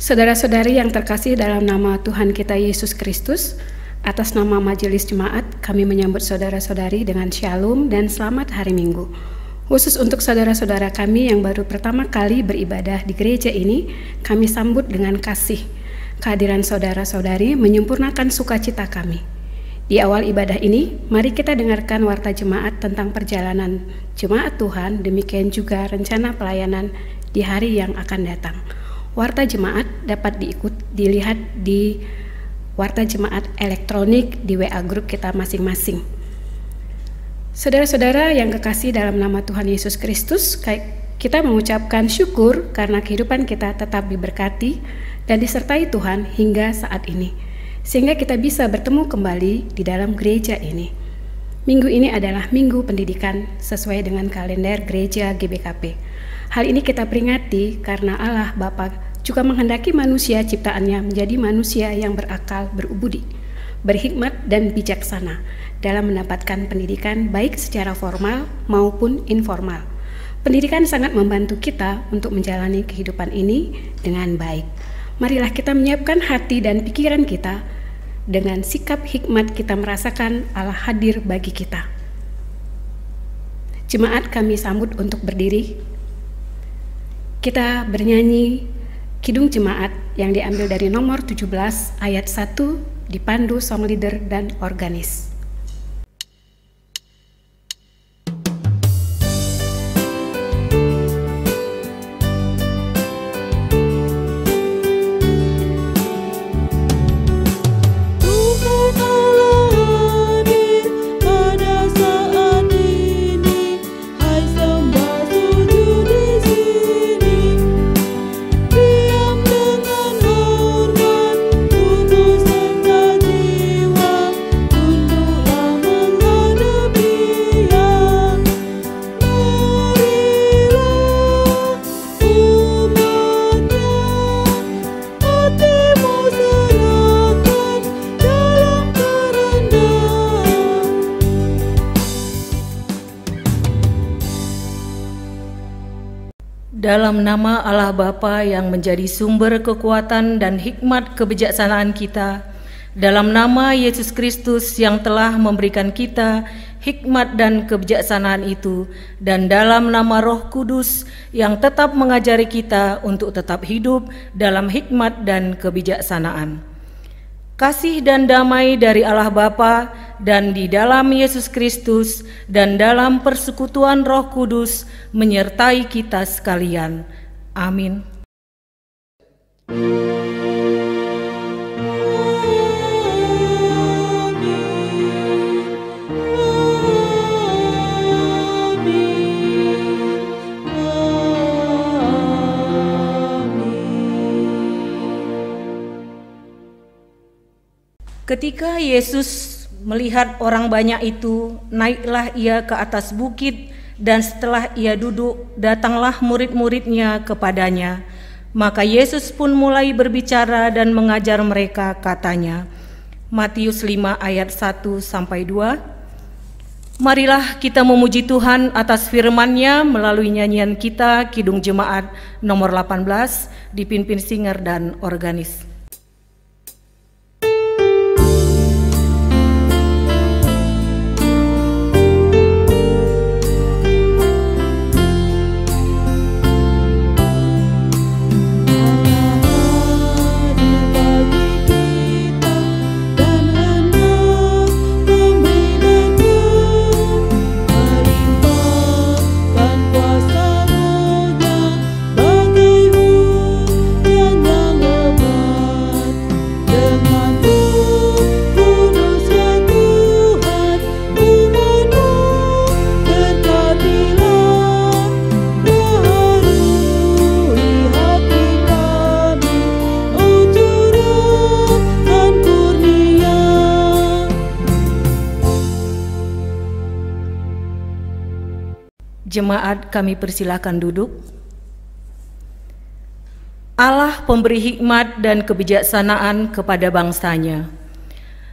Saudara-saudari yang terkasih dalam nama Tuhan kita Yesus Kristus, atas nama Majelis Jemaat, kami menyambut saudara-saudari dengan shalom dan selamat hari Minggu. Khusus untuk saudara-saudara kami yang baru pertama kali beribadah di gereja ini, kami sambut dengan kasih. Kehadiran saudara-saudari menyempurnakan sukacita kami. Di awal ibadah ini, mari kita dengarkan warta jemaat tentang perjalanan jemaat Tuhan, demikian juga rencana pelayanan di hari yang akan datang. Warta jemaat dapat dilihat di warta jemaat elektronik di WA grup kita masing-masing. Saudara-saudara yang kekasih dalam nama Tuhan Yesus Kristus, kita mengucapkan syukur karena kehidupan kita tetap diberkati dan disertai Tuhan hingga saat ini, sehingga kita bisa bertemu kembali di dalam gereja ini. Minggu ini adalah minggu pendidikan sesuai dengan kalender gereja GBKP. Hal ini kita peringati karena Allah Bapa juga menghendaki manusia ciptaannya menjadi manusia yang berakal, berubudi, berhikmat dan bijaksana dalam mendapatkan pendidikan baik secara formal maupun informal. Pendidikan sangat membantu kita untuk menjalani kehidupan ini dengan baik. Marilah kita menyiapkan hati dan pikiran kita dengan sikap hikmat kita merasakan Allah hadir bagi kita. Jemaat kami sambut untuk berdiri. Kita bernyanyi Kidung Jemaat yang diambil dari nomor 17 ayat 1 dipandu song leader dan organis. Dalam nama Allah Bapa yang menjadi sumber kekuatan dan hikmat kebijaksanaan kita, dalam nama Yesus Kristus yang telah memberikan kita hikmat dan kebijaksanaan itu, dan dalam nama Roh Kudus yang tetap mengajari kita untuk tetap hidup dalam hikmat dan kebijaksanaan. Kasih dan damai dari Allah Bapa dan di dalam Yesus Kristus dan dalam persekutuan Roh Kudus menyertai kita sekalian. Amin. Ketika Yesus melihat orang banyak itu, naiklah ia ke atas bukit, dan setelah ia duduk, datanglah murid-muridnya kepadanya. Maka Yesus pun mulai berbicara dan mengajar mereka, katanya, Matius 5 ayat 1-2, marilah kita memuji Tuhan atas firman-Nya melalui nyanyian kita, Kidung Jemaat nomor 18, dipimpin singer dan organis. Jemaat kami persilakan duduk. Allah pemberi hikmat dan kebijaksanaan kepada bangsanya.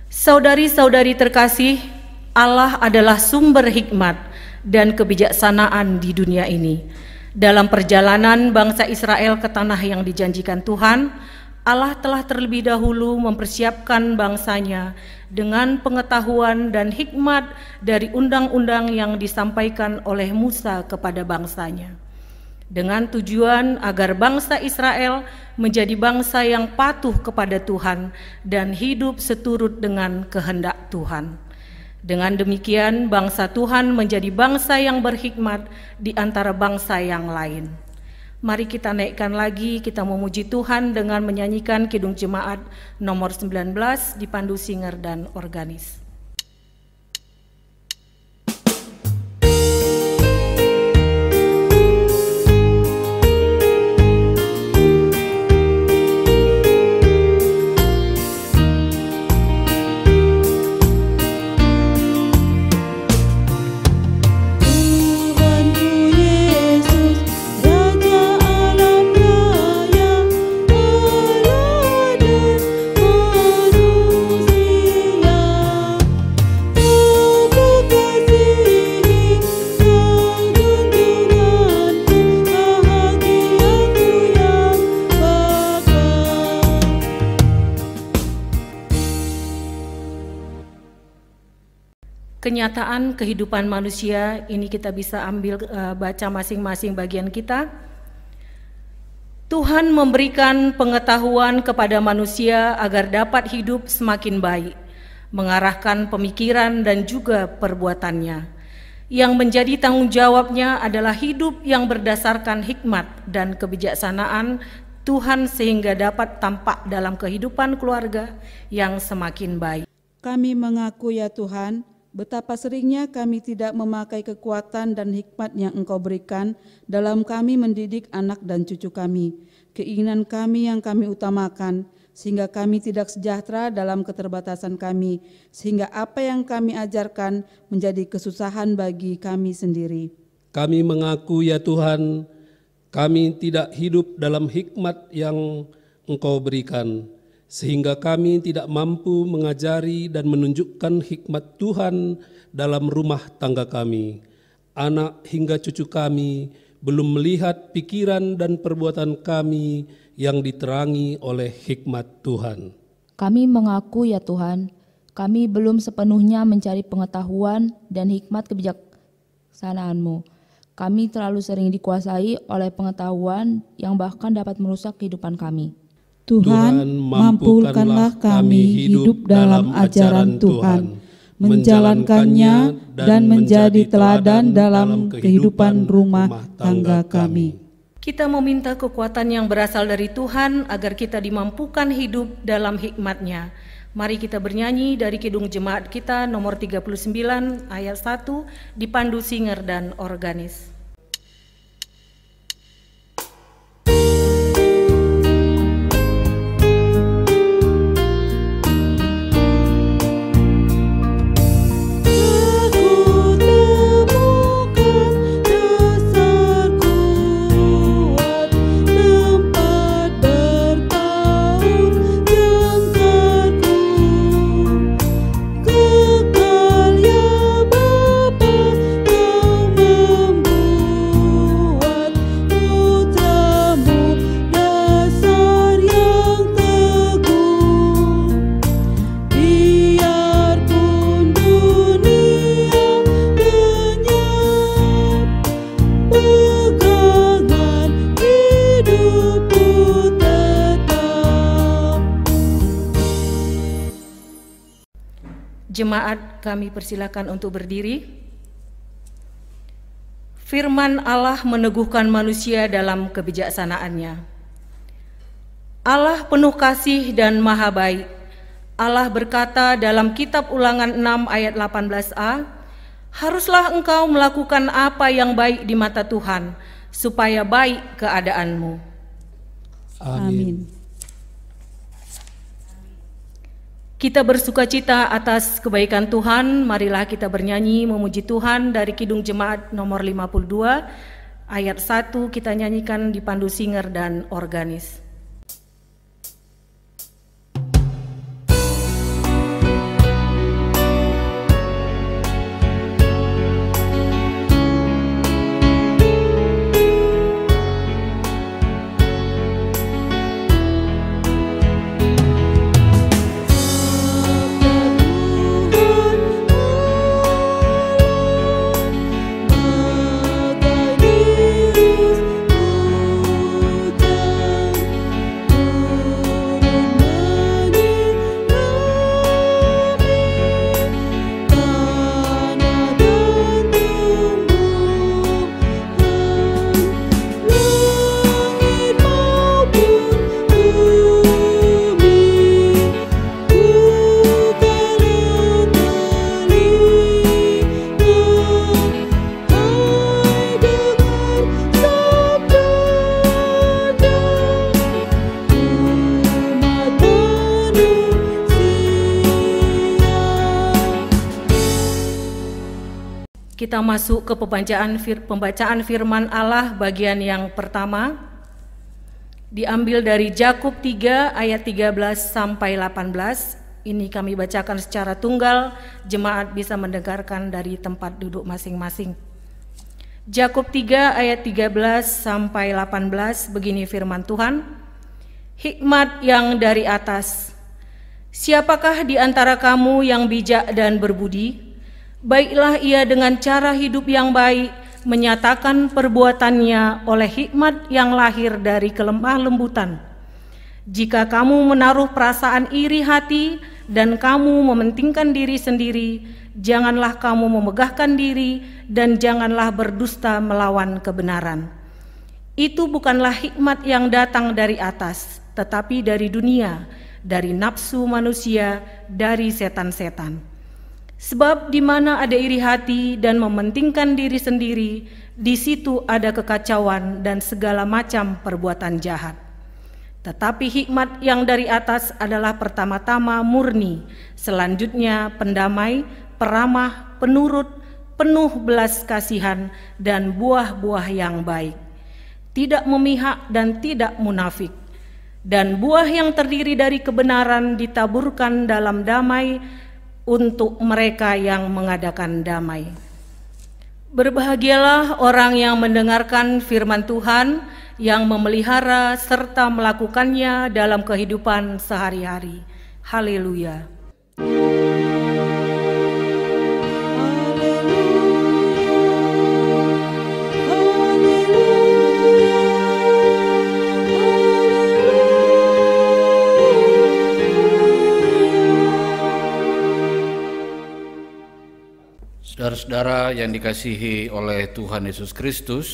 Saudari-saudari terkasih, Allah adalah sumber hikmat dan kebijaksanaan di dunia ini. Dalam perjalanan bangsa Israel ke tanah yang dijanjikan Tuhan, Allah telah terlebih dahulu mempersiapkan bangsanya dengan pengetahuan dan hikmat dari undang-undang yang disampaikan oleh Musa kepada bangsanya, dengan tujuan agar bangsa Israel menjadi bangsa yang patuh kepada Tuhan dan hidup seturut dengan kehendak Tuhan. Dengan demikian, bangsa Tuhan menjadi bangsa yang berhikmat di antara bangsa yang lain. Mari kita naikkan lagi, kita memuji Tuhan dengan menyanyikan Kidung Jemaat nomor 19 dipandu singer dan organis. Kenyataan kehidupan manusia ini kita bisa ambil baca masing-masing bagian kita. Tuhan memberikan pengetahuan kepada manusia agar dapat hidup semakin baik, mengarahkan pemikiran dan juga perbuatannya. Yang menjadi tanggung jawabnya adalah hidup yang berdasarkan hikmat dan kebijaksanaan Tuhan sehingga dapat tampak dalam kehidupan keluarga yang semakin baik. Kami mengaku ya Tuhan, betapa seringnya kami tidak memakai kekuatan dan hikmat yang Engkau berikan dalam kami mendidik anak dan cucu kami. Keinginan kami yang kami utamakan, sehingga kami tidak sejahtera dalam keterbatasan kami, sehingga apa yang kami ajarkan menjadi kesusahan bagi kami sendiri. Kami mengaku ya Tuhan, kami tidak hidup dalam hikmat yang Engkau berikan, sehingga kami tidak mampu mengajari dan menunjukkan hikmat Tuhan dalam rumah tangga kami. Anak hingga cucu kami belum melihat pikiran dan perbuatan kami yang diterangi oleh hikmat Tuhan. Kami mengaku ya Tuhan, kami belum sepenuhnya mencari pengetahuan dan hikmat kebijaksanaan-Mu. Kami terlalu sering dikuasai oleh pengetahuan yang bahkan dapat merusak kehidupan kami. Tuhan, mampukanlah kami hidup dalam ajaran Tuhan, menjalankannya dan menjadi teladan dalam kehidupan rumah tangga kami. Kita meminta kekuatan yang berasal dari Tuhan agar kita dimampukan hidup dalam hikmat-Nya. Mari kita bernyanyi dari Kidung Jemaat kita nomor 39 ayat 1 dipandu singer dan organis. Jemaat, kami persilakan untuk berdiri. Firman Allah meneguhkan manusia dalam kebijaksanaannya. Allah penuh kasih dan maha baik. Allah berkata dalam kitab Ulangan 6 ayat 18a, haruslah engkau melakukan apa yang baik di mata Tuhan, supaya baik keadaanmu. Amin. Kita bersukacita atas kebaikan Tuhan, marilah kita bernyanyi memuji Tuhan dari Kidung Jemaat nomor 52, ayat 1 kita nyanyikan dipandu singer dan organis. Kita masuk ke pembacaan firman Allah bagian yang pertama, diambil dari Yakub 3 ayat 13 sampai 18. Ini kami bacakan secara tunggal, jemaat bisa mendengarkan dari tempat duduk masing-masing. Yakub 3 ayat 13 sampai 18, begini firman Tuhan. Hikmat yang dari atas. Siapakah di antara kamu yang bijak dan berbudi? Baiklah ia dengan cara hidup yang baik, menyatakan perbuatannya oleh hikmat yang lahir dari kelemah lembutan. Jika kamu menaruh perasaan iri hati dan kamu mementingkan diri sendiri, janganlah kamu memegahkan diri dan janganlah berdusta melawan kebenaran. Itu bukanlah hikmat yang datang dari atas, tetapi dari dunia, dari nafsu manusia, dari setan-setan. Sebab di mana ada iri hati dan mementingkan diri sendiri, di situ ada kekacauan dan segala macam perbuatan jahat. Tetapi hikmat yang dari atas adalah pertama-tama murni, selanjutnya pendamai, peramah, penurut, penuh belas kasihan dan buah-buah yang baik, tidak memihak dan tidak munafik. Dan buah yang terdiri dari kebenaran ditaburkan dalam damai untuk mereka yang mengadakan damai. Berbahagialah orang yang mendengarkan firman Tuhan, yang memelihara serta melakukannya dalam kehidupan sehari-hari. Haleluya. Saudara-saudara yang dikasihi oleh Tuhan Yesus Kristus,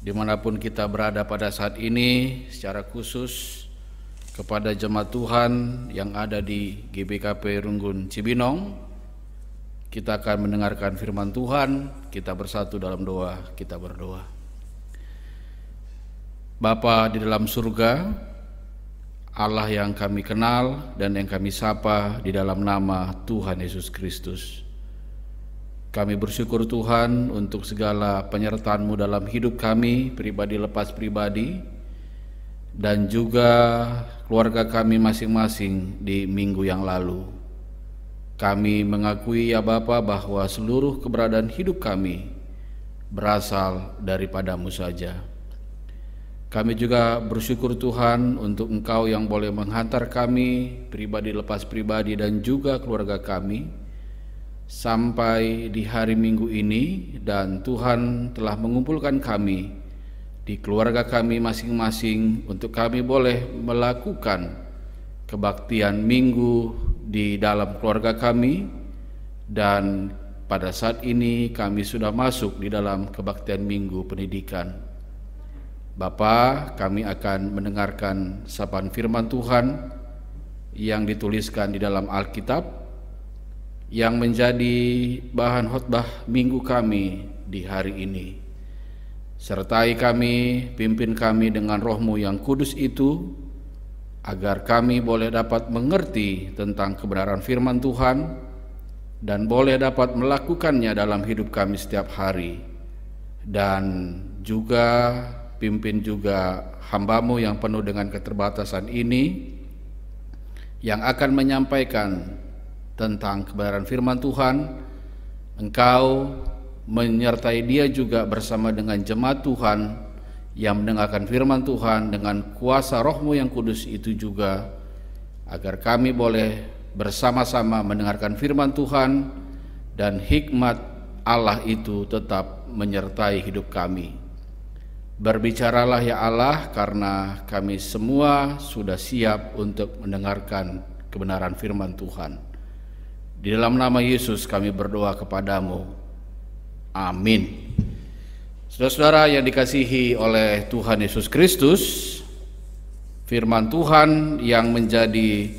dimanapun kita berada pada saat ini, secara khusus kepada jemaat Tuhan yang ada di GBKP Runggun Cibinong, kita akan mendengarkan firman Tuhan. Kita bersatu dalam doa, kita berdoa. Bapa di dalam surga, Allah yang kami kenal dan yang kami sapa di dalam nama Tuhan Yesus Kristus, kami bersyukur Tuhan untuk segala penyertaan-Mu dalam hidup kami, pribadi lepas pribadi, dan juga keluarga kami masing-masing di minggu yang lalu. Kami mengakui ya Bapa bahwa seluruh keberadaan hidup kami berasal daripada-Mu saja. Kami juga bersyukur Tuhan untuk Engkau yang boleh menghantar kami, pribadi lepas pribadi dan juga keluarga kami, sampai di hari Minggu ini, dan Tuhan telah mengumpulkan kami di keluarga kami masing-masing untuk kami boleh melakukan kebaktian Minggu di dalam keluarga kami. Dan pada saat ini kami sudah masuk di dalam kebaktian Minggu pendidikan. Bapa, kami akan mendengarkan sapaan firman Tuhan yang dituliskan di dalam Alkitab, yang menjadi bahan khotbah minggu kami di hari ini. Sertai kami, pimpin kami dengan Roh-Mu yang kudus itu, agar kami boleh dapat mengerti tentang kebenaran firman Tuhan dan boleh dapat melakukannya dalam hidup kami setiap hari. Dan juga pimpin juga hamba-Mu yang penuh dengan keterbatasan ini, yang akan menyampaikan tentang kebenaran firman Tuhan. Engkau menyertai dia juga bersama dengan jemaat Tuhan yang mendengarkan firman Tuhan dengan kuasa Roh-Mu yang kudus itu juga, agar kami boleh bersama-sama mendengarkan firman Tuhan dan hikmat Allah itu tetap menyertai hidup kami. Berbicaralah ya Allah, karena kami semua sudah siap untuk mendengarkan kebenaran firman Tuhan. Di dalam nama Yesus kami berdoa kepadamu. Amin. Saudara-saudara yang dikasihi oleh Tuhan Yesus Kristus, firman Tuhan yang menjadi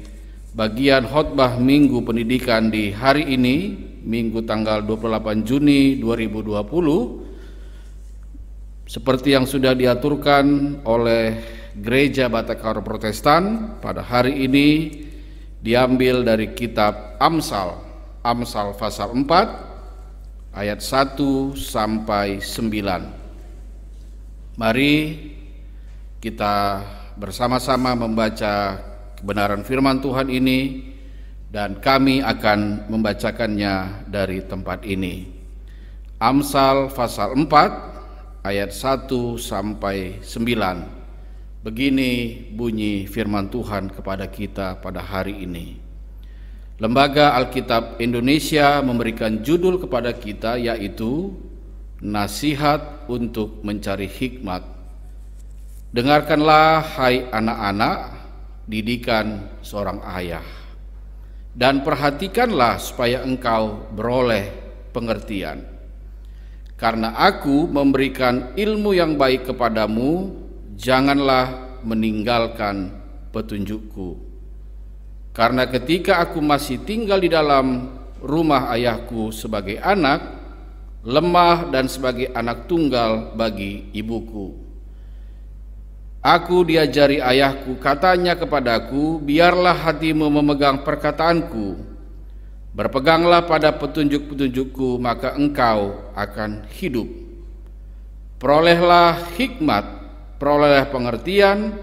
bagian khotbah Minggu Pendidikan di hari ini, Minggu tanggal 28 Juni 2020, seperti yang sudah diaturkan oleh Gereja Batakara Protestan pada hari ini, diambil dari kitab Amsal pasal 4 ayat 1 sampai 9. Mari kita bersama-sama membaca kebenaran firman Tuhan ini, dan kami akan membacakannya dari tempat ini. Amsal pasal 4 ayat 1 sampai 9. Begini bunyi firman Tuhan kepada kita pada hari ini. Lembaga Alkitab Indonesia memberikan judul kepada kita, yaitu Nasihat untuk Mencari Hikmat. Dengarkanlah hai anak-anak didikan seorang ayah, dan perhatikanlah supaya engkau beroleh pengertian. Karena aku memberikan ilmu yang baik kepadamu, janganlah meninggalkan petunjukku. Karena ketika aku masih tinggal di dalam rumah ayahku sebagai anak, lemah dan sebagai anak tunggal bagi ibuku, aku diajari ayahku, katanya kepadaku, biarlah hatimu memegang perkataanku, berpeganglah pada petunjuk-petunjukku, maka engkau akan hidup. Perolehlah hikmat, perolehlah pengertian,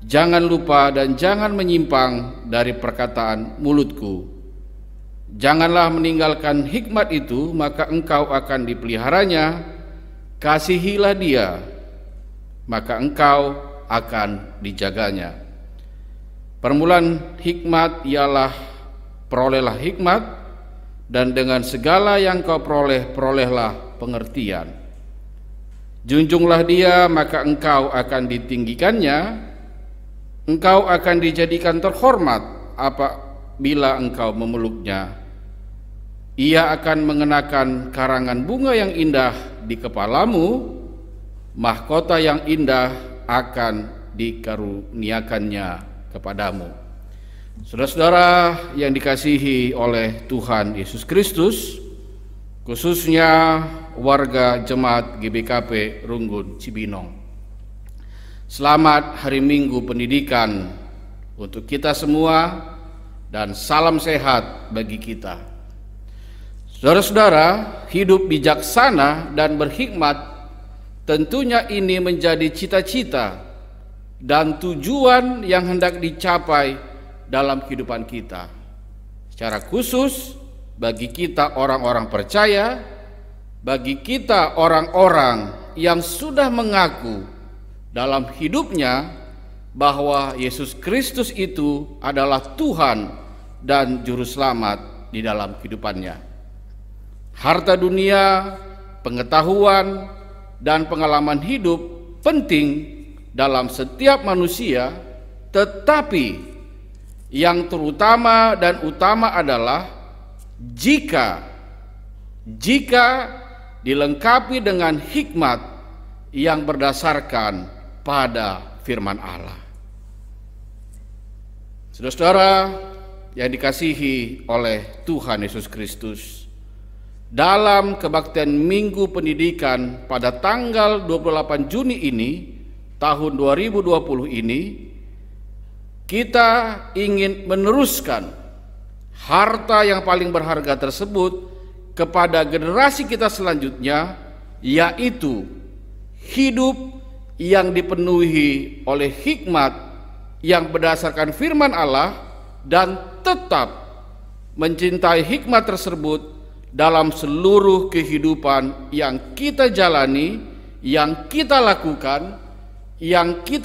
jangan lupa dan jangan menyimpang dari perkataan mulutku. Janganlah meninggalkan hikmat itu, maka engkau akan dipeliharanya. Kasihilah dia, maka engkau akan dijaganya. Permulaan hikmat ialah perolehlah hikmat, dan dengan segala yang kau peroleh, perolehlah pengertian. Junjunglah dia, maka engkau akan ditinggikannya. Engkau akan dijadikan terhormat apabila engkau memeluknya. Ia akan mengenakan karangan bunga yang indah di kepalamu, mahkota yang indah akan dikaruniakannya kepadamu. Saudara-saudara yang dikasihi oleh Tuhan Yesus Kristus, khususnya warga jemaat GBKP Runggun Cibinong, selamat Hari Minggu Pendidikan untuk kita semua, dan salam sehat bagi kita. Saudara-saudara, hidup bijaksana dan berhikmat, tentunya ini menjadi cita-cita dan tujuan yang hendak dicapai dalam kehidupan kita. Secara khusus bagi kita orang-orang percaya, bagi kita orang-orang yang sudah mengaku dalam hidupnya bahwa Yesus Kristus itu adalah Tuhan dan Juru Selamat di dalam kehidupannya. Harta dunia, pengetahuan, dan pengalaman hidup penting dalam setiap manusia, tetapi yang terutama dan utama adalah jika dilengkapi dengan hikmat yang berdasarkan pada firman Allah. Saudara-saudara yang dikasihi oleh Tuhan Yesus Kristus, dalam kebaktian Minggu Pendidikan pada tanggal 28 Juni ini, tahun 2020 ini, kita ingin meneruskan harta yang paling berharga tersebut kepada generasi kita selanjutnya, yaitu hidup yang dipenuhi oleh hikmat yang berdasarkan firman Allah, dan tetap mencintai hikmat tersebut dalam seluruh kehidupan yang kita jalani, yang kita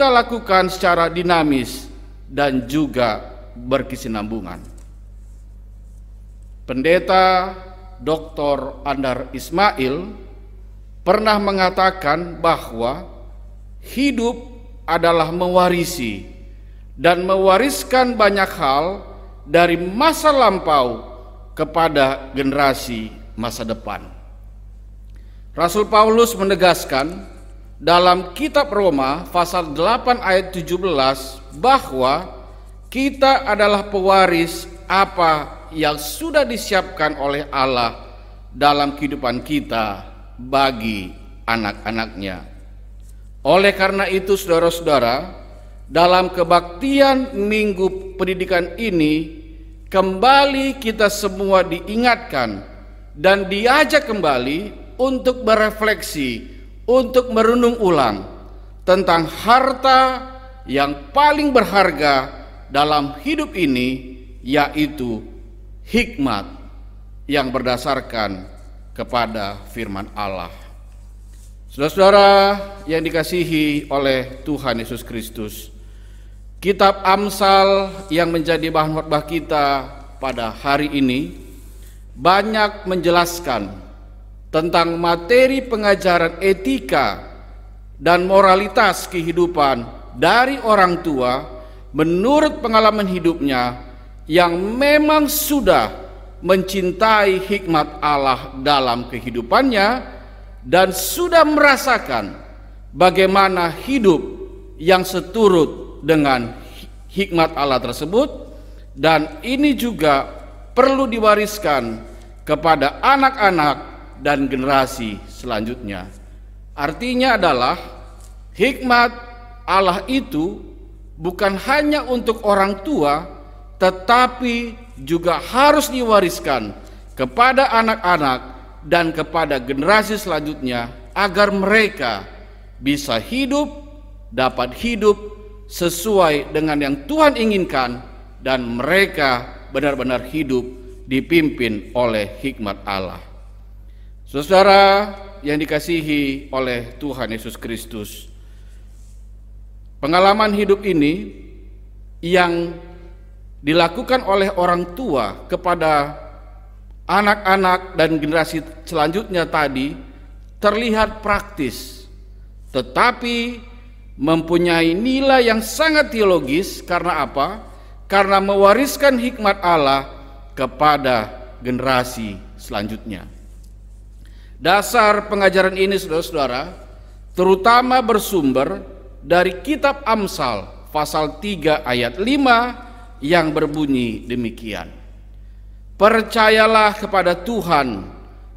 lakukan secara dinamis dan juga berkesinambungan. Pendeta Dr. Andar Ismail pernah mengatakan bahwa hidup adalah mewarisi dan mewariskan banyak hal dari masa lampau kepada generasi masa depan. Rasul Paulus menegaskan dalam kitab Roma pasal 8 ayat 17 bahwa kita adalah pewaris apa yang sudah disiapkan oleh Allah dalam kehidupan kita bagi anak-anaknya. Oleh karena itu, saudara-saudara, dalam kebaktian Minggu Pendidikan ini, kembali kita semua diingatkan dan diajak kembali untuk berefleksi, untuk merenung ulang tentang harta yang paling berharga dalam hidup ini, yaitu hikmat yang berdasarkan kepada firman Allah. Saudara-saudara yang dikasihi oleh Tuhan Yesus Kristus, kitab Amsal yang menjadi bahan khotbah kita pada hari ini banyak menjelaskan tentang materi pengajaran etika dan moralitas kehidupan dari orang tua menurut pengalaman hidupnya yang memang sudah mencintai hikmat Allah dalam kehidupannya dan sudah merasakan bagaimana hidup yang seturut dengan hikmat Allah tersebut, dan ini juga perlu diwariskan kepada anak-anak dan generasi selanjutnya. Artinya adalah hikmat Allah itu bukan hanya untuk orang tua, tetapi juga harus diwariskan kepada anak-anak dan kepada generasi selanjutnya, agar mereka bisa hidup, dapat hidup sesuai dengan yang Tuhan inginkan, dan mereka benar-benar hidup dipimpin oleh hikmat Allah. Saudara yang dikasihi oleh Tuhan Yesus Kristus, pengalaman hidup ini yang dilakukan oleh orang tua kepada anak-anak dan generasi selanjutnya tadi terlihat praktis, tetapi mempunyai nilai yang sangat teologis. Karena apa? Karena mewariskan hikmat Allah kepada generasi selanjutnya. Dasar pengajaran ini, saudara-saudara, terutama bersumber dari kitab Amsal pasal 3 ayat 5 yang berbunyi demikian: percayalah kepada Tuhan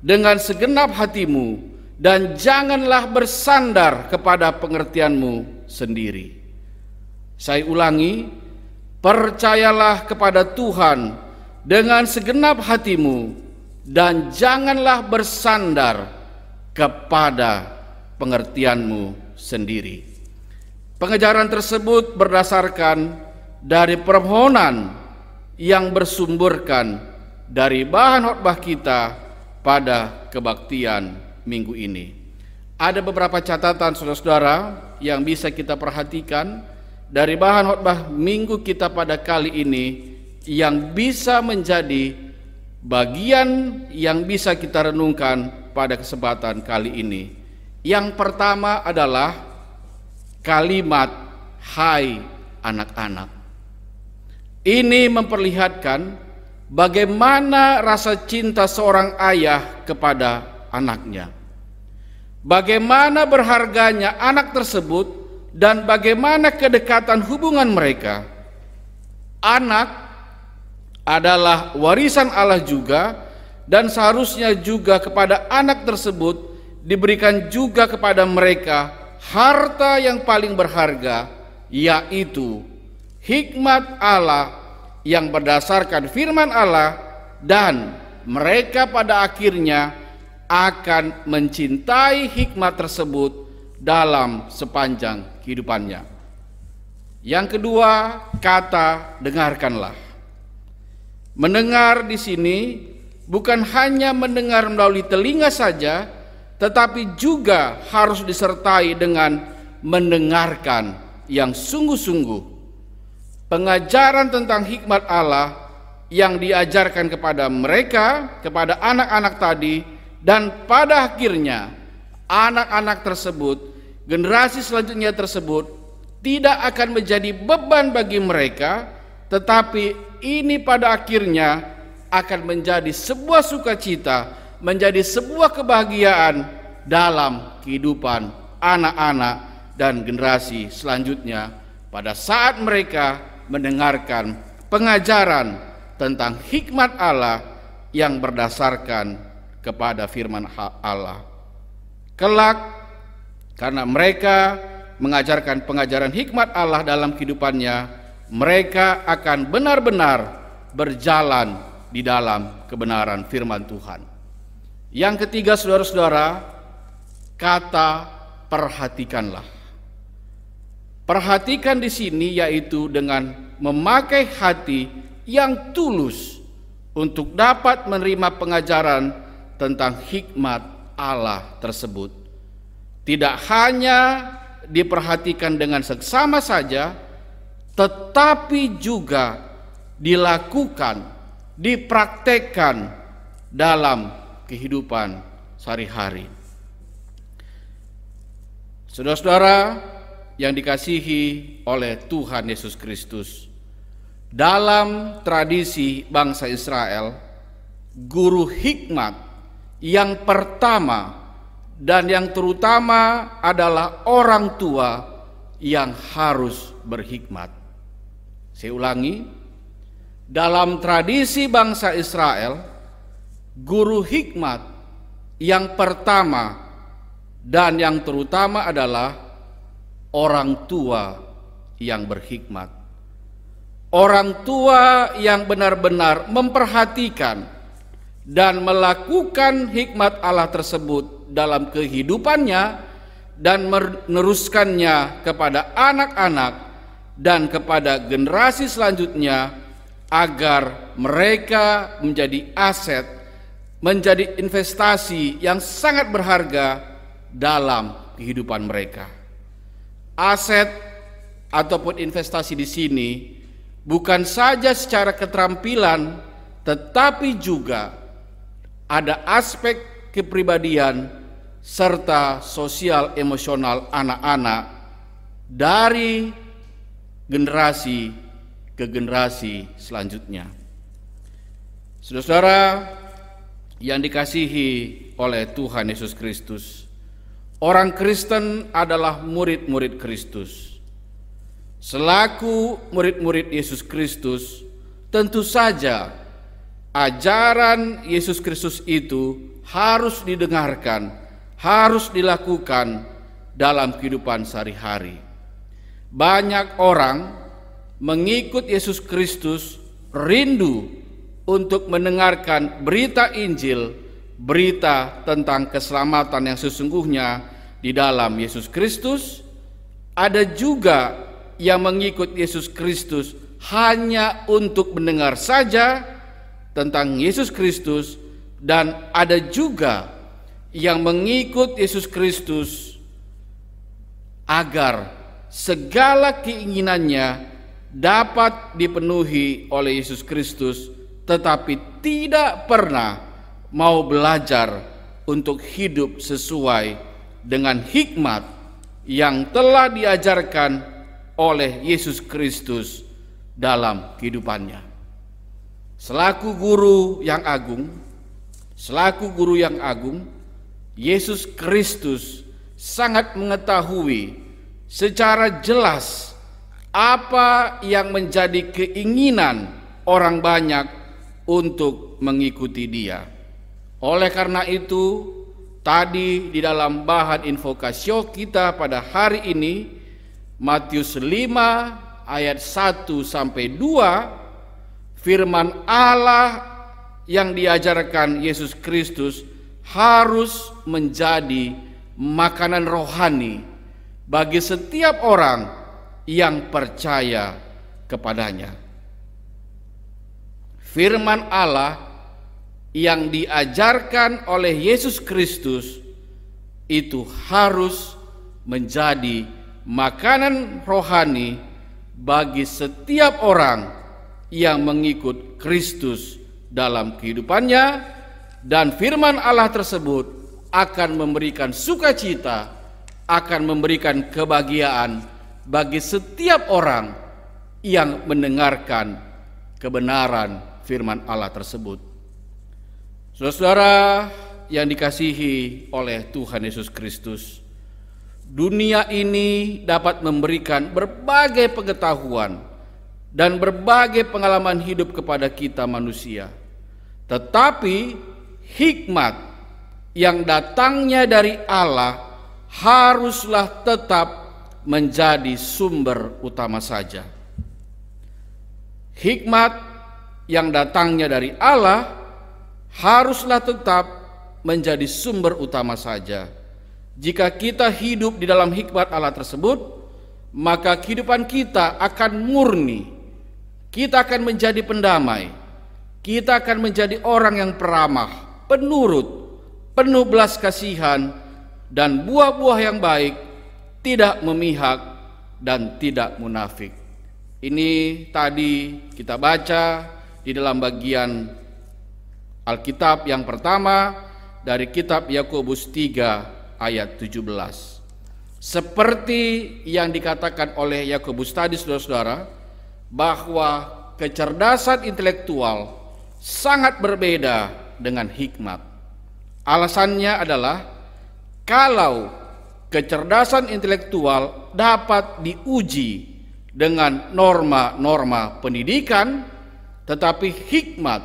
dengan segenap hatimu, dan janganlah bersandar kepada pengertianmu sendiri. Saya ulangi, percayalah kepada Tuhan dengan segenap hatimu, dan janganlah bersandar kepada pengertianmu sendiri. Pengajaran tersebut berdasarkan dari permohonan yang bersumberkan dari bahan khotbah kita pada kebaktian minggu ini. Ada beberapa catatan, saudara-saudara, yang bisa kita perhatikan dari bahan khotbah minggu kita pada kali ini, yang bisa menjadi bagian yang bisa kita renungkan pada kesempatan kali ini. Yang pertama adalah kalimat "Hai anak-anak". Ini memperlihatkan bagaimana rasa cinta seorang ayah kepada anaknya, bagaimana berharganya anak tersebut, dan bagaimana kedekatan hubungan mereka. Anak adalah warisan Allah juga, dan seharusnya juga kepada anak tersebut diberikan juga kepada mereka harta yang paling berharga, yaitu hikmat Allah yang berdasarkan firman Allah, dan mereka pada akhirnya akan mencintai hikmat tersebut dalam sepanjang kehidupannya. Yang kedua, kata dengarkanlah. Mendengar di sini bukan hanya mendengar melalui telinga saja, tetapi juga harus disertai dengan mendengarkan yang sungguh-sungguh. Pengajaran tentang hikmat Allah yang diajarkan kepada mereka, kepada anak-anak tadi, dan pada akhirnya anak-anak tersebut, generasi selanjutnya tersebut, tidak akan menjadi beban bagi mereka, tetapi ini pada akhirnya akan menjadi sebuah sukacita, menjadi sebuah kebahagiaan dalam kehidupan anak-anak dan generasi selanjutnya pada saat mereka mendengarkan pengajaran tentang hikmat Allah yang berdasarkan kepada firman Allah. Kelak, karena mereka mengajarkan pengajaran hikmat Allah dalam kehidupannya, mereka akan benar-benar berjalan di dalam kebenaran firman Tuhan. Yang ketiga, saudara-saudara, kata perhatikanlah. Perhatikan di sini yaitu dengan memakai hati yang tulus untuk dapat menerima pengajaran tentang hikmat Allah tersebut. Tidak hanya diperhatikan dengan seksama saja, tetapi juga dilakukan, dipraktekkan dalam kehidupan sehari-hari. Saudara-saudara yang dikasihi oleh Tuhan Yesus Kristus, dalam tradisi bangsa Israel, guru hikmat yang pertama dan yang terutama adalah orang tua yang harus berhikmat. Saya ulangi, dalam tradisi bangsa Israel, guru hikmat yang pertama dan yang terutama adalah orang tua yang berhikmat. Orang tua yang benar-benar memperhatikan dan melakukan hikmat Allah tersebut dalam kehidupannya dan meneruskannya kepada anak-anak dan kepada generasi selanjutnya agar mereka menjadi aset, menjadi investasi yang sangat berharga dalam kehidupan mereka. Aset ataupun investasi di sini bukan saja secara keterampilan, tetapi juga ada aspek kepribadian serta sosial emosional anak-anak dari generasi ke generasi selanjutnya. Saudara-saudara yang dikasihi oleh Tuhan Yesus Kristus, orang Kristen adalah murid-murid Kristus. Selaku murid-murid Yesus Kristus, tentu saja ajaran Yesus Kristus itu harus didengarkan, harus dilakukan dalam kehidupan sehari-hari. Banyak orang mengikut Yesus Kristus rindu untuk mendengarkan berita Injil, berita tentang keselamatan yang sesungguhnya di dalam Yesus Kristus. Ada juga yang mengikut Yesus Kristus hanya untuk mendengar saja tentang Yesus Kristus, dan ada juga yang mengikut Yesus Kristus agar segala keinginannya dapat dipenuhi oleh Yesus Kristus, tetapi tidak pernah mau belajar untuk hidup sesuai dengan hikmat yang telah diajarkan oleh Yesus Kristus dalam kehidupannya. Selaku guru yang agung, Yesus Kristus sangat mengetahui secara jelas apa yang menjadi keinginan orang banyak untuk mengikuti Dia. Oleh karena itu, tadi di dalam bahan invokasio kita pada hari ini, Matius 5 ayat 1 sampai 2, firman Allah yang diajarkan Yesus Kristus harus menjadi makanan rohani bagi setiap orang yang percaya kepadanya. Firman Allah yang diajarkan oleh Yesus Kristus itu harus menjadi makanan rohani bagi setiap orang yang mengikut Kristus dalam kehidupannya, dan firman Allah tersebut akan memberikan sukacita, akan memberikan kebahagiaan bagi setiap orang yang mendengarkan kebenaran firman Allah tersebut. Saudara-saudara yang dikasihi oleh Tuhan Yesus Kristus, dunia ini dapat memberikan berbagai pengetahuan dan berbagai pengalaman hidup kepada kita manusia. Tetapi hikmat yang datangnya dari Allah haruslah tetap menjadi sumber utama saja. Hikmat yang datangnya dari Allah haruslah tetap menjadi sumber utama saja. Jika kita hidup di dalam hikmat Allah tersebut, maka kehidupan kita akan murni. Kita akan menjadi pendamai. Kita akan menjadi orang yang peramah, penurut, penuh belas kasihan, dan buah-buah yang baik, tidak memihak dan tidak munafik. Ini tadi kita baca di dalam bagian Alkitab yang pertama dari kitab Yakobus 3 ayat 17. Seperti yang dikatakan oleh Yakobus tadi, saudara-saudara, bahwa kecerdasan intelektual sangat berbeda dengan hikmat. Alasannya adalah kalau kecerdasan intelektual dapat diuji dengan norma-norma pendidikan, tetapi hikmat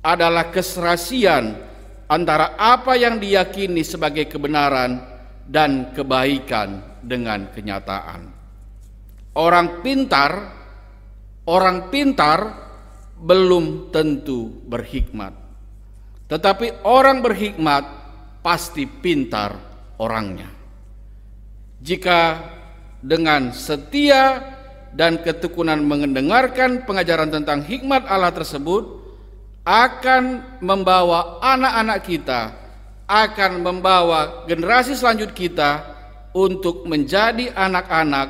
adalah keserasian antara apa yang diyakini sebagai kebenaran dan kebaikan dengan kenyataan. Orang pintar belum tentu berhikmat, tetapi orang berhikmat pasti pintar orangnya. Jika dengan setia dan ketekunan mendengarkan pengajaran tentang hikmat Allah tersebut, akan membawa anak-anak kita, akan membawa generasi selanjut kita untuk menjadi anak-anak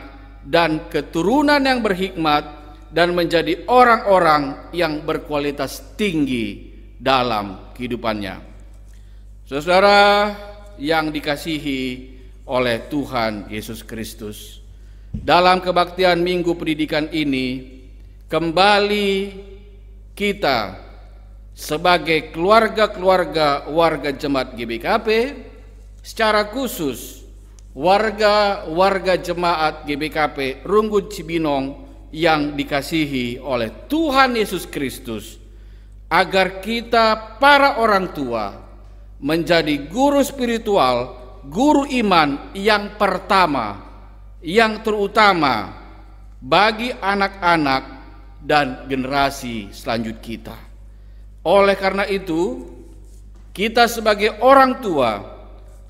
dan keturunan yang berhikmat dan menjadi orang-orang yang berkualitas tinggi dalam kehidupannya. Saudara yang dikasihi oleh Tuhan Yesus Kristus, dalam kebaktian Minggu Pendidikan ini, kembali kita sebagai keluarga-keluarga warga Jemaat GBKP, secara khusus warga Jemaat GBKP Runggut Cibinong yang dikasihi oleh Tuhan Yesus Kristus, agar kita para orang tua menjadi guru spiritual, guru iman yang pertama, yang terutama bagi anak-anak dan generasi selanjut kita. Oleh karena itu, kita sebagai orang tua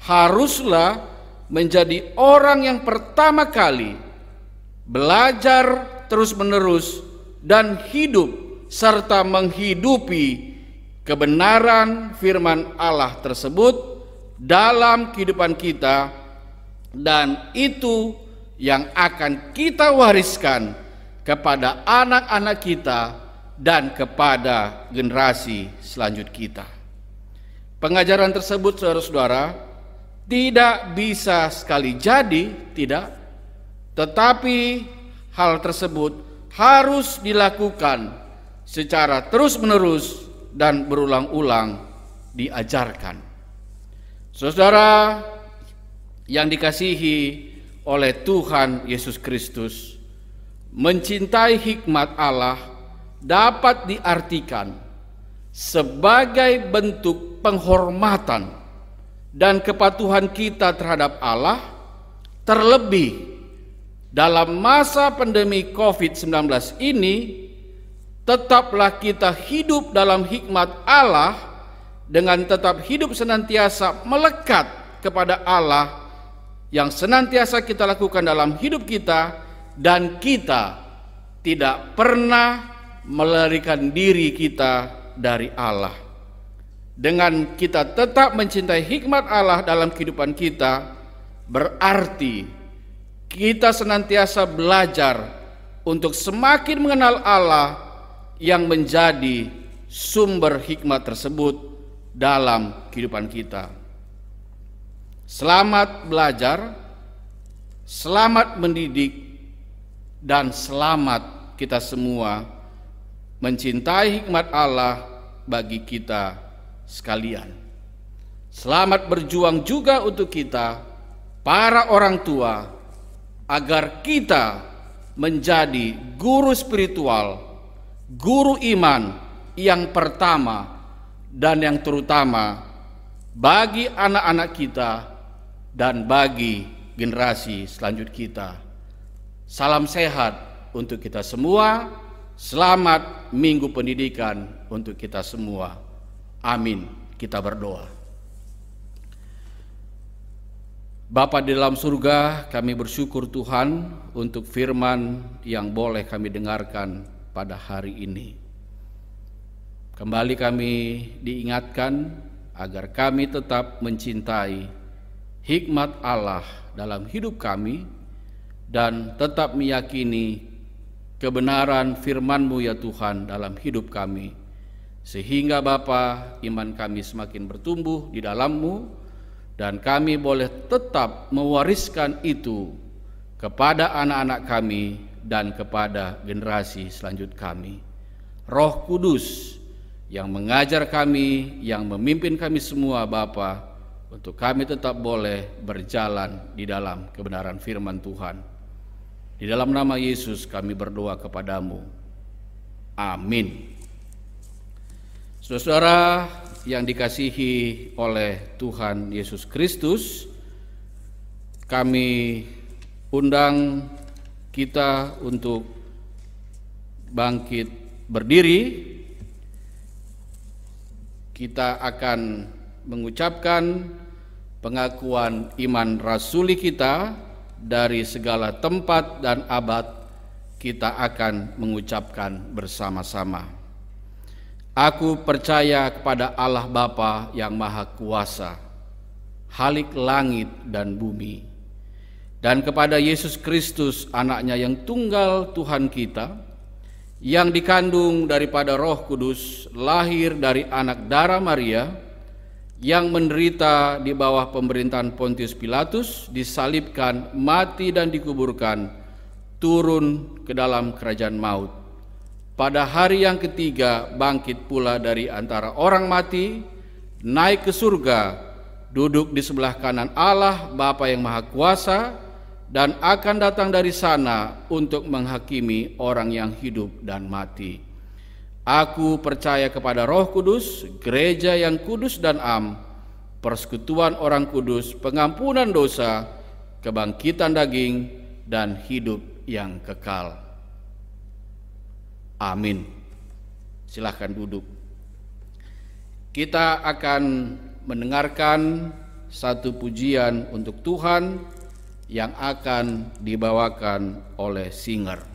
haruslah menjadi orang yang pertama kali belajar terus-menerus dan hidup serta menghidupi kebenaran firman Allah tersebut dalam kehidupan kita, dan itu yang akan kita wariskan kepada anak-anak kita dan kepada generasi selanjut kita. Pengajaran tersebut, saudara-saudara, tidak bisa sekali jadi, tidak, tetapi hal tersebut harus dilakukan secara terus-menerus dan berulang-ulang diajarkan. Saudara yang dikasihi oleh Tuhan Yesus Kristus, mencintai hikmat Allah dapat diartikan sebagai bentuk penghormatan dan kepatuhan kita terhadap Allah, terlebih dalam masa pandemi COVID-19 ini. Tetaplah kita hidup dalam hikmat Allah dengan tetap hidup senantiasa melekat kepada Allah yang senantiasa kita lakukan dalam hidup kita, dan kita tidak pernah melarikan diri kita dari Allah. Dengan kita tetap mencintai hikmat Allah dalam kehidupan kita, berarti kita senantiasa belajar untuk semakin mengenal Allah yang menjadi sumber hikmat tersebut dalam kehidupan kita. Selamat belajar, selamat mendidik, dan selamat kita semua mencintai hikmat Allah bagi kita sekalian. Selamat berjuang juga untuk kita, para orang tua, agar kita menjadi guru spiritual, guru iman yang pertama dan yang terutama bagi anak-anak kita dan bagi generasi selanjut kita. Salam sehat untuk kita semua. Selamat Minggu Pendidikan untuk kita semua. Amin. Kita berdoa. Bapa di dalam surga, kami bersyukur Tuhan untuk firman yang boleh kami dengarkan pada hari ini. Kembali kami diingatkan agar kami tetap mencintai hikmat Allah dalam hidup kami dan tetap meyakini kebenaran firman-Mu ya Tuhan dalam hidup kami, sehingga Bapa, iman kami semakin bertumbuh di dalam-Mu dan kami boleh tetap mewariskan itu kepada anak-anak kami dan kepada generasi selanjutnya kami. Roh Kudus yang mengajar kami, yang memimpin kami semua Bapa, untuk kami tetap boleh berjalan di dalam kebenaran firman Tuhan. Di dalam nama Yesus kami berdoa kepadamu. Amin. Saudara-saudara yang dikasihi oleh Tuhan Yesus Kristus, kami undang kita untuk bangkit berdiri. Kita akan mengucapkan pengakuan iman rasuli kita dari segala tempat dan abad. Kita akan mengucapkan bersama-sama. Aku percaya kepada Allah Bapa yang Maha Kuasa, Khalik langit dan bumi, dan kepada Yesus Kristus, anaknya yang tunggal Tuhan kita, yang dikandung daripada Roh Kudus, lahir dari anak darah Maria, yang menderita di bawah pemerintahan Pontius Pilatus, disalibkan, mati dan dikuburkan, turun ke dalam kerajaan maut. Pada hari yang ketiga bangkit pula dari antara orang mati, naik ke surga, duduk di sebelah kanan Allah Bapa yang Maha Kuasa, dan akan datang dari sana untuk menghakimi orang yang hidup dan mati. Aku percaya kepada Roh Kudus, gereja yang kudus dan am, persekutuan orang kudus, pengampunan dosa, kebangkitan daging, dan hidup yang kekal. Amin. Silahkan duduk. Kita akan mendengarkan satu pujian untuk Tuhan yang akan dibawakan oleh singer.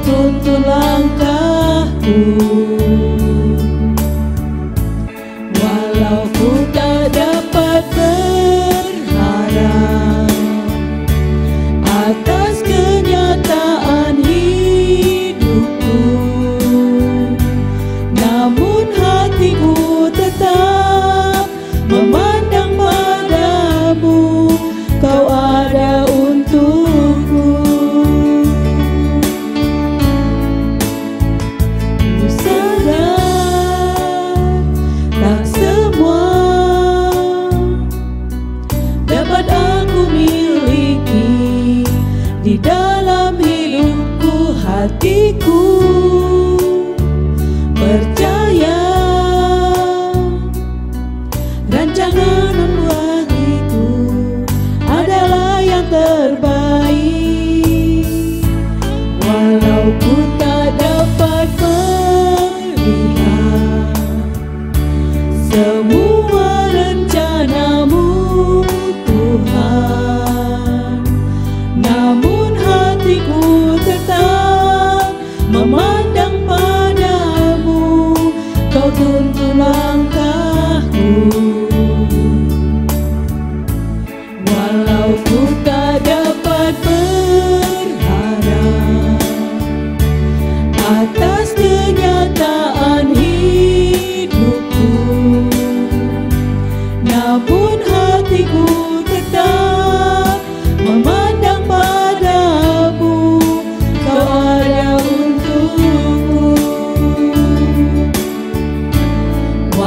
Tuntun langkahku.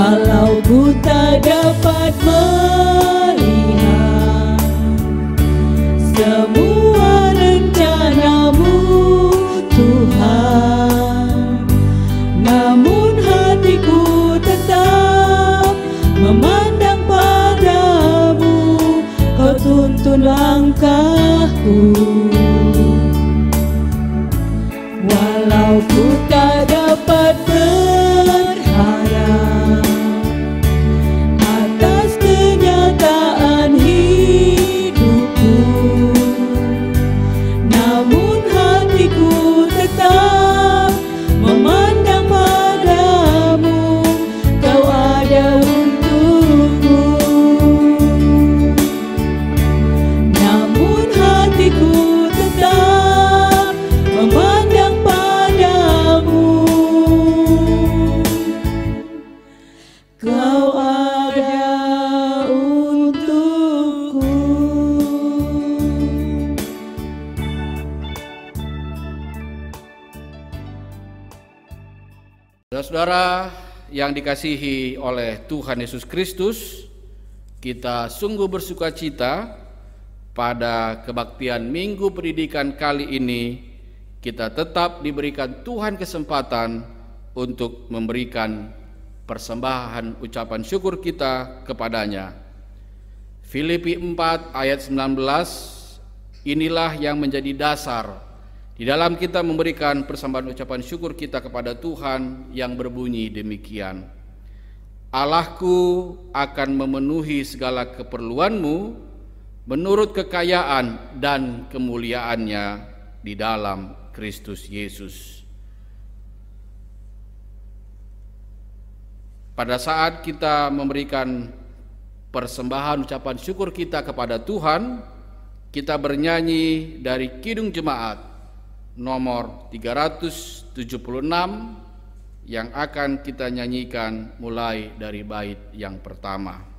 Walau ku tak dapat melihat semua rencana-Mu Tuhan, namun hatiku tetap memandang padamu. Kau tuntun langkahku. Walau ku tak dapat berharap atas kenyataan hidupku, namun hatiku tetap memandang padamu. Kau ada untukku, namun hatiku tetap memandang padamu. Kau ada untukku. Saudara-saudara yang dikasihi oleh Tuhan Yesus Kristus, kita sungguh bersukacita pada kebaktian Minggu Pendidikan kali ini. Kita tetap diberikan Tuhan kesempatan untuk memberikan persembahan ucapan syukur kita kepadanya. Filipi 4 ayat 19, inilah yang menjadi dasar di dalam kita memberikan persembahan ucapan syukur kita kepada Tuhan, yang berbunyi demikian: Allahku akan memenuhi segala keperluanmu menurut kekayaan dan kemuliaannya di dalam Kristus Yesus. Pada saat kita memberikan persembahan ucapan syukur kita kepada Tuhan, kita bernyanyi dari Kidung Jemaat nomor 376 yang akan kita nyanyikan mulai dari bait yang pertama.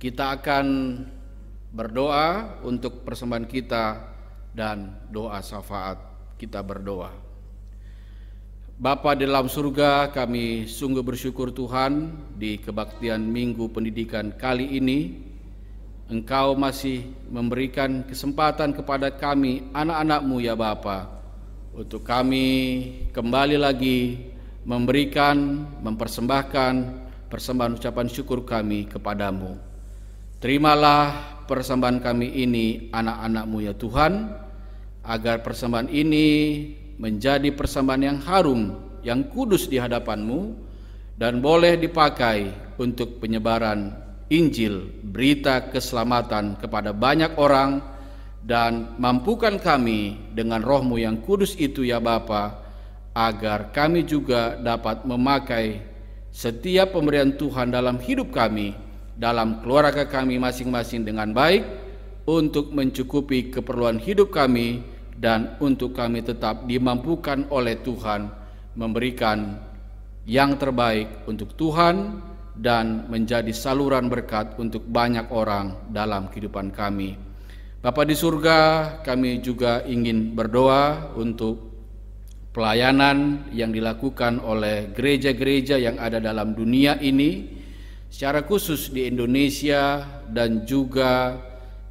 Kita akan berdoa untuk persembahan kita dan doa syafaat. Kita berdoa. Bapa di dalam surga, kami sungguh bersyukur Tuhan di kebaktian Minggu Pendidikan kali ini. Engkau masih memberikan kesempatan kepada kami, anak-anak-Mu ya Bapa, untuk kami kembali lagi memberikan, mempersembahkan persembahan ucapan syukur kami kepadamu. Terimalah persembahan kami ini, anak-anak-Mu ya Tuhan, agar persembahan ini menjadi persembahan yang harum, yang kudus di hadapan-Mu, dan boleh dipakai untuk penyebaran Injil, berita keselamatan kepada banyak orang, dan mampukan kami dengan Roh-Mu yang kudus itu ya Bapa, agar kami juga dapat memakai setiap pemberian Tuhan dalam hidup kami, dalam keluarga kami masing-masing dengan baik, untuk mencukupi keperluan hidup kami, dan untuk kami tetap dimampukan oleh Tuhan memberikan yang terbaik untuk Tuhan dan menjadi saluran berkat untuk banyak orang dalam kehidupan kami. Bapa di surga, kami juga ingin berdoa untuk pelayanan yang dilakukan oleh gereja-gereja yang ada dalam dunia ini, secara khusus di Indonesia, dan juga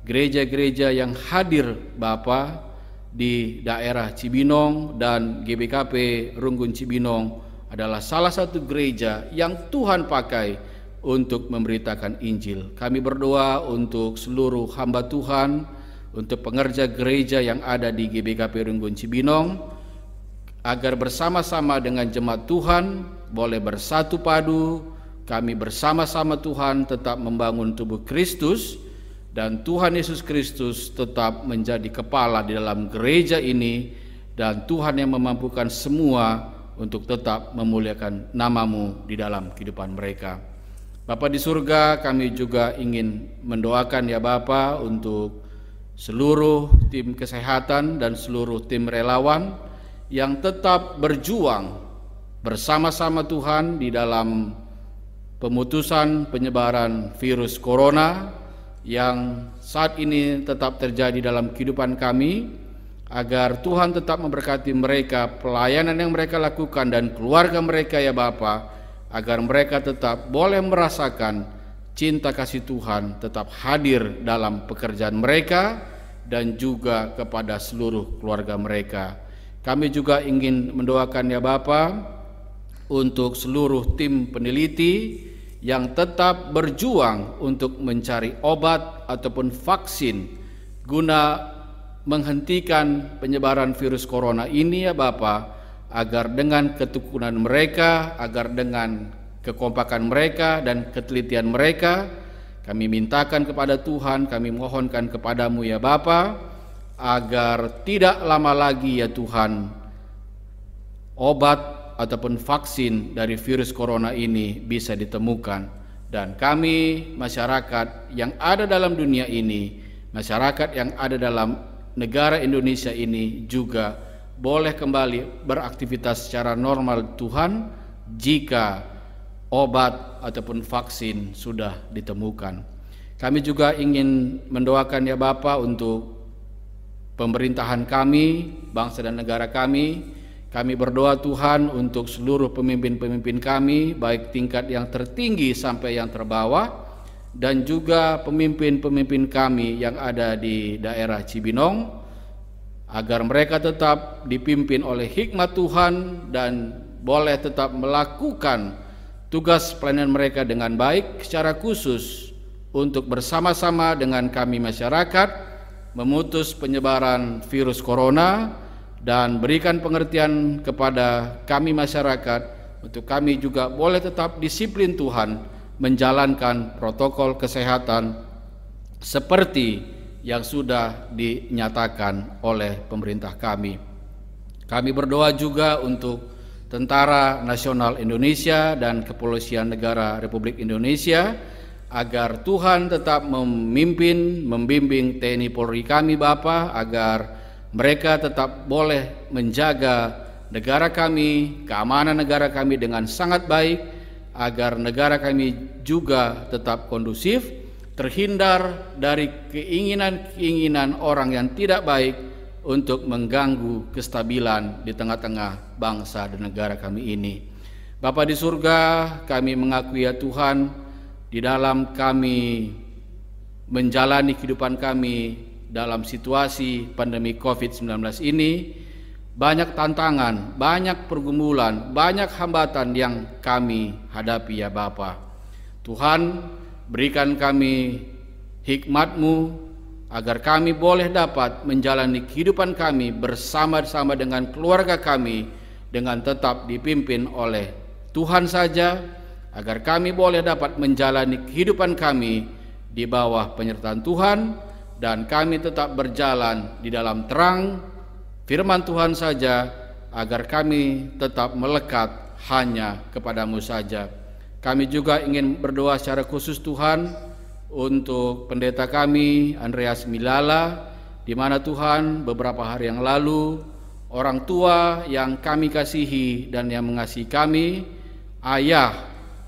gereja-gereja yang hadir Bapa di daerah Cibinong dan GBKP Runggun Cibinong adalah salah satu gereja yang Tuhan pakai untuk memberitakan Injil. Kami berdoa untuk seluruh hamba Tuhan, untuk pengerja gereja yang ada di GBKP Runggun Cibinong, agar bersama-sama dengan jemaat Tuhan boleh bersatu padu. Kami bersama-sama Tuhan tetap membangun tubuh Kristus, dan Tuhan Yesus Kristus tetap menjadi kepala di dalam gereja ini, dan Tuhan yang memampukan semua untuk tetap memuliakan nama-Mu di dalam kehidupan mereka. Bapa di surga, kami juga ingin mendoakan ya Bapa untuk seluruh tim kesehatan dan seluruh tim relawan yang tetap berjuang bersama-sama Tuhan di dalam pemutusan penyebaran virus corona yang saat ini tetap terjadi dalam kehidupan kami, agar Tuhan tetap memberkati mereka, pelayanan yang mereka lakukan dan keluarga mereka ya Bapa, agar mereka tetap boleh merasakan cinta kasih Tuhan tetap hadir dalam pekerjaan mereka dan juga kepada seluruh keluarga mereka. Kami juga ingin mendoakan ya Bapa untuk seluruh tim peneliti yang tetap berjuang untuk mencari obat ataupun vaksin guna menghentikan penyebaran virus corona ini ya Bapa, agar dengan ketekunan mereka, agar dengan kekompakan mereka dan ketelitian mereka, kami mintakan kepada Tuhan, kami mohonkan kepadamu ya Bapa, agar tidak lama lagi ya Tuhan obat ataupun vaksin dari virus corona ini bisa ditemukan, dan kami masyarakat yang ada dalam dunia ini, masyarakat yang ada dalam negara Indonesia ini juga boleh kembali beraktivitas secara normal Tuhan, jika obat ataupun vaksin sudah ditemukan. Kami juga ingin mendoakan ya Bapa untuk pemerintahan kami, bangsa dan negara kami. Kami berdoa Tuhan untuk seluruh pemimpin-pemimpin kami, baik tingkat yang tertinggi sampai yang terbawah, dan juga pemimpin-pemimpin kami yang ada di daerah Cibinong, agar mereka tetap dipimpin oleh hikmat Tuhan dan boleh tetap melakukan tugas pelayanan mereka dengan baik, secara khusus untuk bersama-sama dengan kami masyarakat memutus penyebaran virus corona, dan berikan pengertian kepada kami masyarakat untuk kami juga boleh tetap disiplin Tuhan menjalankan protokol kesehatan seperti yang sudah dinyatakan oleh pemerintah kami. Kami berdoa juga untuk Tentara Nasional Indonesia dan Kepolisian Negara Republik Indonesia, agar Tuhan tetap memimpin, membimbing TNI Polri kami Bapa, agar mereka tetap boleh menjaga negara kami, keamanan negara kami dengan sangat baik, agar negara kami juga tetap kondusif, terhindar dari keinginan-keinginan orang yang tidak baik untuk mengganggu kestabilan di tengah-tengah bangsa dan negara kami ini. Bapa di surga, kami mengakui ya Tuhan, di dalam kami menjalani kehidupan kami dalam situasi pandemi COVID-19 ini, banyak tantangan, banyak pergumulan, banyak hambatan yang kami hadapi ya Bapa. Tuhan, berikan kami hikmat-Mu, agar kami boleh dapat menjalani kehidupan kami bersama-sama dengan keluarga kami, dengan tetap dipimpin oleh Tuhan saja, agar kami boleh dapat menjalani kehidupan kami di bawah penyertaan Tuhan, dan kami tetap berjalan di dalam terang firman Tuhan saja, agar kami tetap melekat hanya kepadamu saja. Kami juga ingin berdoa secara khusus Tuhan untuk pendeta kami Andreas Milala, di mana Tuhan beberapa hari yang lalu orang tua yang kami kasihi dan yang mengasihi kami, ayah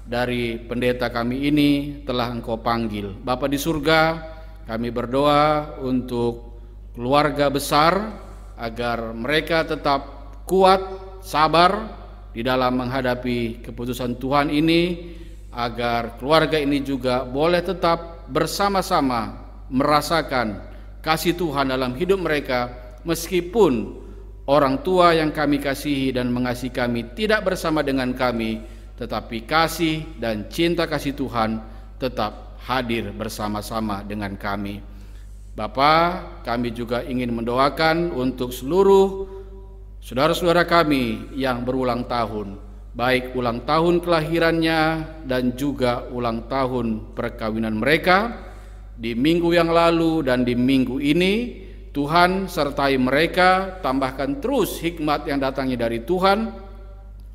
dari pendeta kami ini, telah Engkau panggil. Bapa di surga, kami berdoa untuk keluarga besar, agar mereka tetap kuat, sabar di dalam menghadapi keputusan Tuhan ini, agar keluarga ini juga boleh tetap bersama-sama merasakan kasih Tuhan dalam hidup mereka, meskipun orang tua yang kami kasihi dan mengasihi kami tidak bersama dengan kami, tetapi kasih dan cinta kasih Tuhan tetap hadir bersama-sama dengan kami. Bapa, kami juga ingin mendoakan untuk seluruh saudara-saudara kami yang berulang tahun, baik ulang tahun kelahirannya dan juga ulang tahun perkawinan mereka di minggu yang lalu dan di minggu ini. Tuhan sertai mereka, tambahkan terus hikmat yang datangnya dari Tuhan,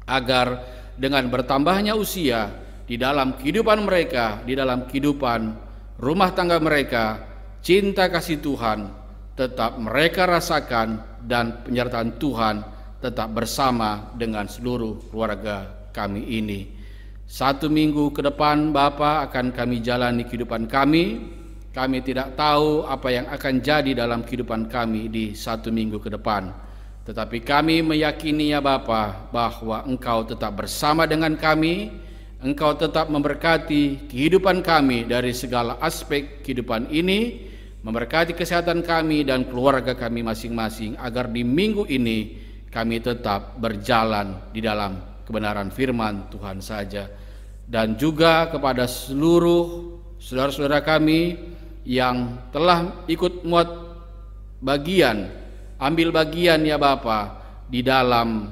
agar dengan bertambahnya usia di dalam kehidupan mereka, di dalam kehidupan rumah tangga mereka, cinta kasih Tuhan tetap mereka rasakan dan penyertaan Tuhan tetap bersama dengan seluruh keluarga kami ini. 1 minggu ke depan Bapa akan kami jalani kehidupan kami. Kami tidak tahu apa yang akan jadi dalam kehidupan kami di 1 minggu ke depan. Tetapi kami meyakini ya Bapa, bahwa Engkau tetap bersama dengan kami. Engkau tetap memberkati kehidupan kami dari segala aspek kehidupan ini, memberkati kesehatan kami dan keluarga kami masing-masing, agar di minggu ini kami tetap berjalan di dalam kebenaran firman Tuhan saja. Dan juga kepada seluruh saudara-saudara kami yang telah ikut ambil bagian ya Bapa di dalam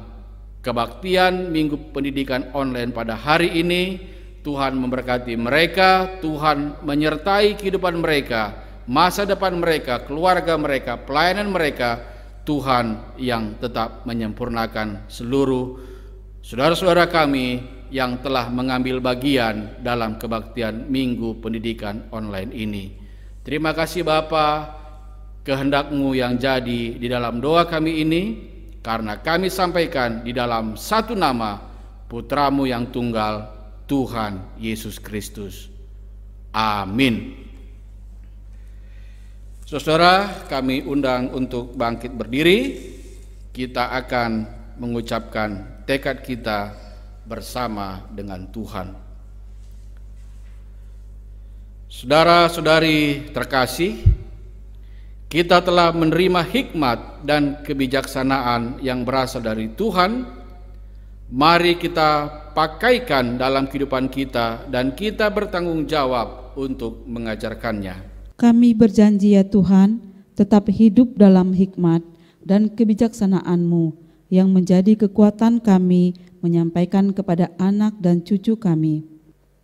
kebaktian Minggu Pendidikan Online pada hari ini. Tuhan memberkati mereka, Tuhan menyertai kehidupan mereka, masa depan mereka, keluarga mereka, pelayanan mereka. Tuhan yang tetap menyempurnakan seluruh saudara-saudara kami yang telah mengambil bagian dalam kebaktian Minggu Pendidikan Online ini. Terima kasih Bapa, kehendak-Mu yang jadi di dalam doa kami ini, karena kami sampaikan di dalam satu nama Putra-Mu yang tunggal, Tuhan Yesus Kristus. Amin. Saudara, kami undang untuk bangkit berdiri. Kita akan mengucapkan tekad kita bersama dengan Tuhan. Saudara-saudari terkasih, kita telah menerima hikmat dan kebijaksanaan yang berasal dari Tuhan. Mari kita pakaikan dalam kehidupan kita dan kita bertanggung jawab untuk mengajarkannya. Kami berjanji ya Tuhan, tetap hidup dalam hikmat dan kebijaksanaan-Mu yang menjadi kekuatan kami menyampaikan kepada anak dan cucu kami.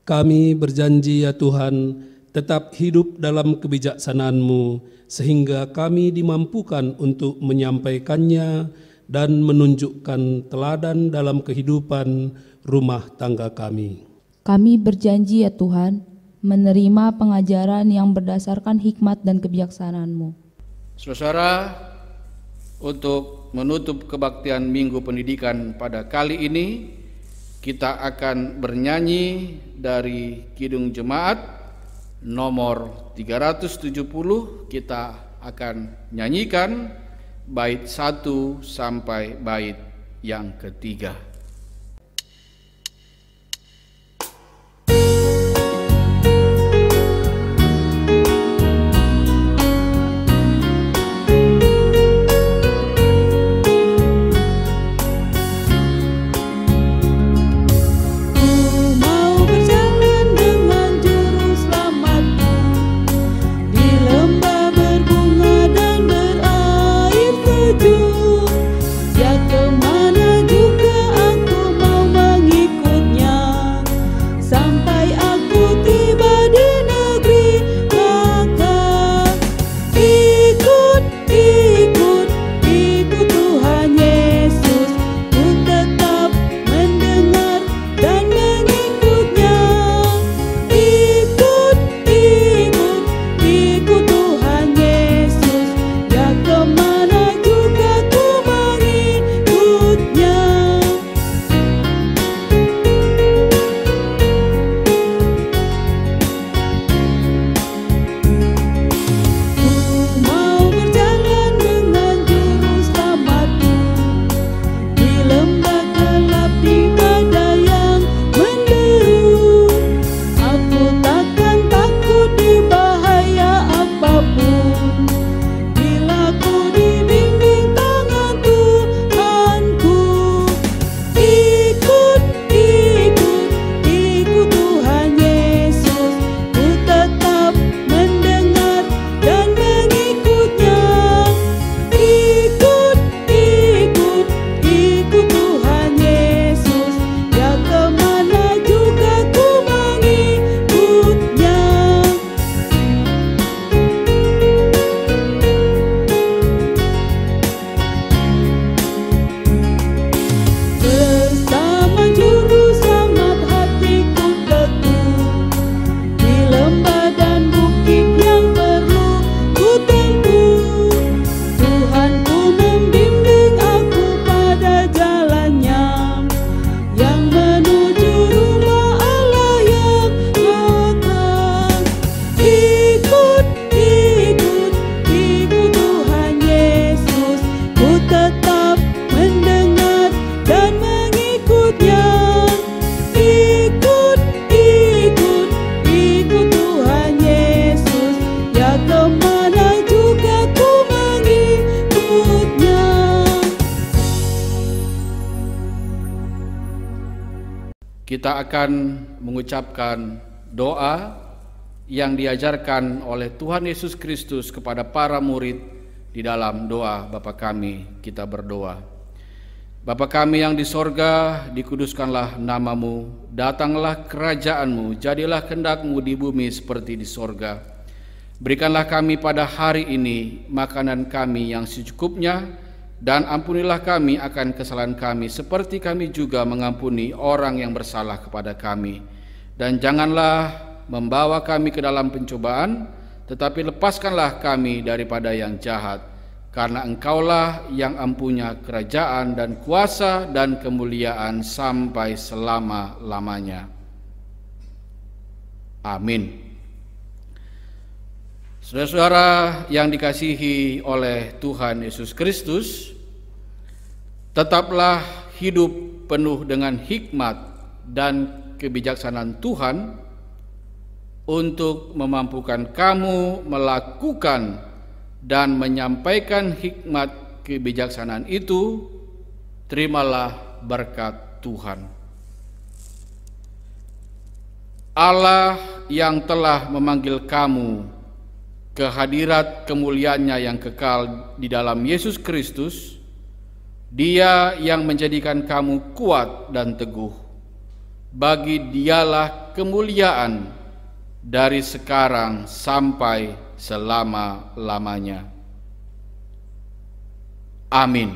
Kami berjanji ya Tuhan, tetap hidup dalam kebijaksanaan-Mu, sehingga kami dimampukan untuk menyampaikannya dan menunjukkan teladan dalam kehidupan rumah tangga kami. Kami berjanji ya Tuhan, menerima pengajaran yang berdasarkan hikmat dan kebijaksanaan-Mu. Saudara, untuk menutup kebaktian Minggu Pendidikan pada kali ini, kita akan bernyanyi dari Kidung Jemaat nomor 370. Kita akan nyanyikan bait 1 sampai bait yang ketiga. Ya kemana juga kita akan mengucapkan doa yang diajarkan oleh Tuhan Yesus Kristus kepada para murid di dalam doa Bapa kami. Kita berdoa. Bapa kami yang di sorga, dikuduskanlah namamu, datanglah kerajaanmu, jadilah kehendak-mu di bumi seperti di sorga. Berikanlah kami pada hari ini makanan kami yang secukupnya, dan ampunilah kami akan kesalahan kami seperti kami juga mengampuni orang yang bersalah kepada kami. Dan janganlah membawa kami ke dalam pencobaan, tetapi lepaskanlah kami daripada yang jahat, karena Engkaulah yang empunya kerajaan dan kuasa dan kemuliaan sampai selama-lamanya. Amin. Saudara-saudara yang dikasihi oleh Tuhan Yesus Kristus, tetaplah hidup penuh dengan hikmat dan kebijaksanaan Tuhan untuk memampukan kamu melakukan dan menyampaikan hikmat kebijaksanaan itu. Terimalah berkat Tuhan. Allah yang telah memanggil kamu ke hadirat kemuliaannya yang kekal di dalam Yesus Kristus, Dia yang menjadikan kamu kuat dan teguh. Bagi Dialah kemuliaan dari sekarang sampai selama-lamanya. Amin.